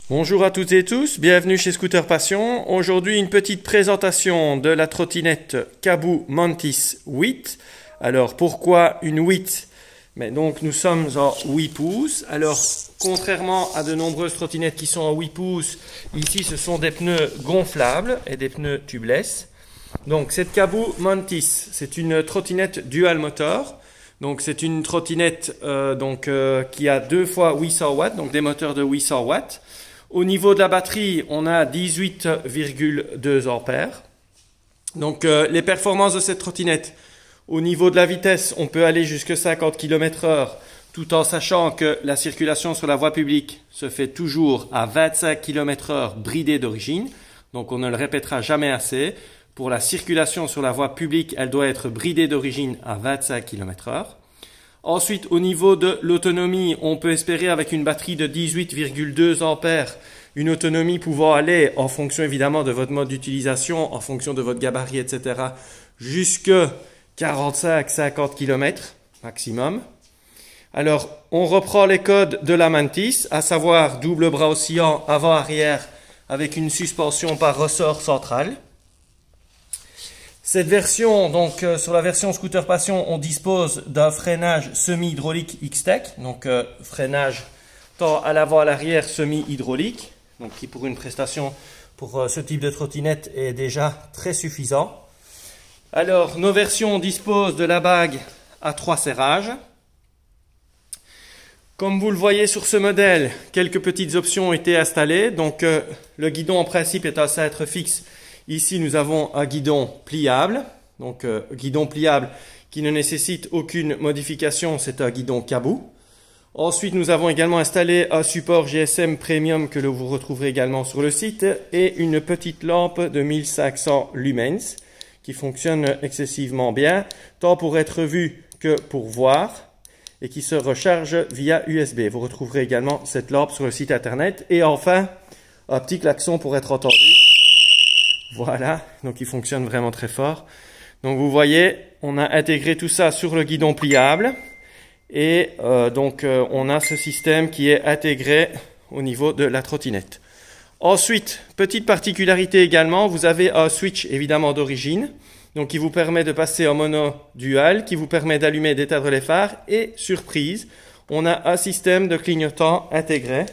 Bonjour à toutes et tous, bienvenue chez Scooter Passion. Aujourd'hui, une petite présentation de la trottinette Caboo Mantis 8. Alors, pourquoi une 8? Mais donc, nous sommes en 8 pouces. Alors, contrairement à de nombreuses trottinettes qui sont en 8 pouces, ici, ce sont des pneus gonflables et des pneus tubeless. Donc, cette Caboo Mantis, c'est une trottinette dual motor. Donc, c'est une trottinette qui a 2 fois 800 watts, donc des moteurs de 800 watts. Au niveau de la batterie, on a 18,2 ampères. Donc, les performances de cette trottinette, au niveau de la vitesse, on peut aller jusqu'à 50 km/h, tout en sachant que la circulation sur la voie publique se fait toujours à 25 km/h bridée d'origine. Donc, on ne le répétera jamais assez. Pour la circulation sur la voie publique, elle doit être bridée d'origine à 25 km/h. Ensuite, au niveau de l'autonomie, on peut espérer avec une batterie de 18,2 ampères, une autonomie pouvant aller, en fonction évidemment de votre mode d'utilisation, en fonction de votre gabarit, etc., jusque 45-50 km maximum. Alors, on reprend les codes de la Mantis, à savoir double bras oscillant avant-arrière avec une suspension par ressort central. Cette version, donc sur la version Scooter Passion, on dispose d'un freinage semi-hydraulique X-Tech, donc freinage tant à l'avant à l'arrière semi-hydraulique, donc qui pour une prestation pour ce type de trottinette est déjà très suffisant. Alors nos versions disposent de la bague à 3 serrages. Comme vous le voyez sur ce modèle, quelques petites options ont été installées, donc le guidon en principe est un cintre fixe. Ici, nous avons un guidon pliable, donc guidon pliable qui ne nécessite aucune modification, c'est un guidon Caboo. Ensuite, nous avons également installé un support GSM Premium que vous retrouverez également sur le site et une petite lampe de 1500 lumens qui fonctionne excessivement bien, tant pour être vue que pour voir et qui se recharge via USB. Vous retrouverez également cette lampe sur le site internet et enfin, un petit klaxon pour être entendu. Voilà, donc il fonctionne vraiment très fort. Donc vous voyez, on a intégré tout ça sur le guidon pliable. Et on a ce système qui est intégré au niveau de la trottinette. Ensuite, petite particularité également, vous avez un switch évidemment d'origine. Donc qui vous permet de passer en mono dual, qui vous permet d'allumer et d'éteindre les phares. Et surprise, on a un système de clignotant intégré.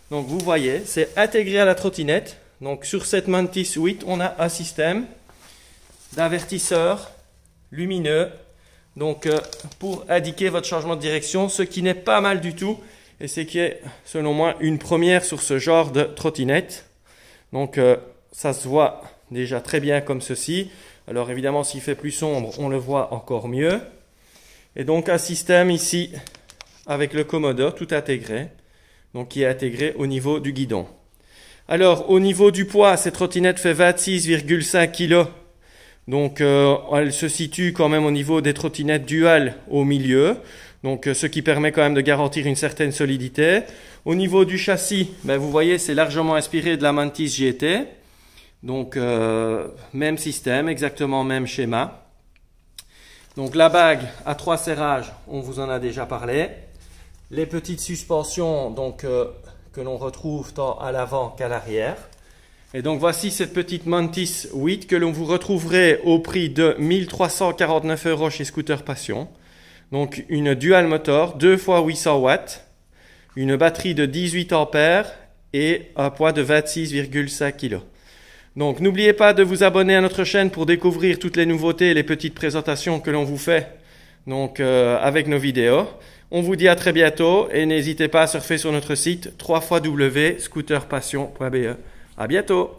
Donc vous voyez, c'est intégré à la trottinette. Donc sur cette Mantis 8, on a un système d'avertisseur lumineux donc pour indiquer votre changement de direction, ce qui n'est pas mal du tout et c'est qui est selon moi une première sur ce genre de trottinette. Donc ça se voit déjà très bien comme ceci. Alors évidemment s'il fait plus sombre, on le voit encore mieux. Et donc un système ici avec le commodore tout intégré, donc qui est intégré au niveau du guidon. Alors, au niveau du poids, cette trottinette fait 26,5 kg. Donc, elle se situe quand même au niveau des trottinettes duales au milieu. Donc, ce qui permet quand même de garantir une certaine solidité. Au niveau du châssis, vous voyez, c'est largement inspiré de la Mantis GT. Donc, même système, exactement même schéma. Donc, la bague à 3 serrages, on vous en a déjà parlé. Les petites suspensions, donc que l'on retrouve tant à l'avant qu'à l'arrière. Et donc voici cette petite Mantis 8 que l'on vous retrouverez au prix de 1349 € chez Scooter Passion. Donc une dual motor, 2 fois 800 watts, une batterie de 18 ampères et un poids de 26,5 kg. Donc n'oubliez pas de vous abonner à notre chaîne pour découvrir toutes les nouveautés et les petites présentations que l'on vous fait donc, avec nos vidéos. On vous dit à très bientôt et n'hésitez pas à surfer sur notre site www.scooterpassion.be. À bientôt!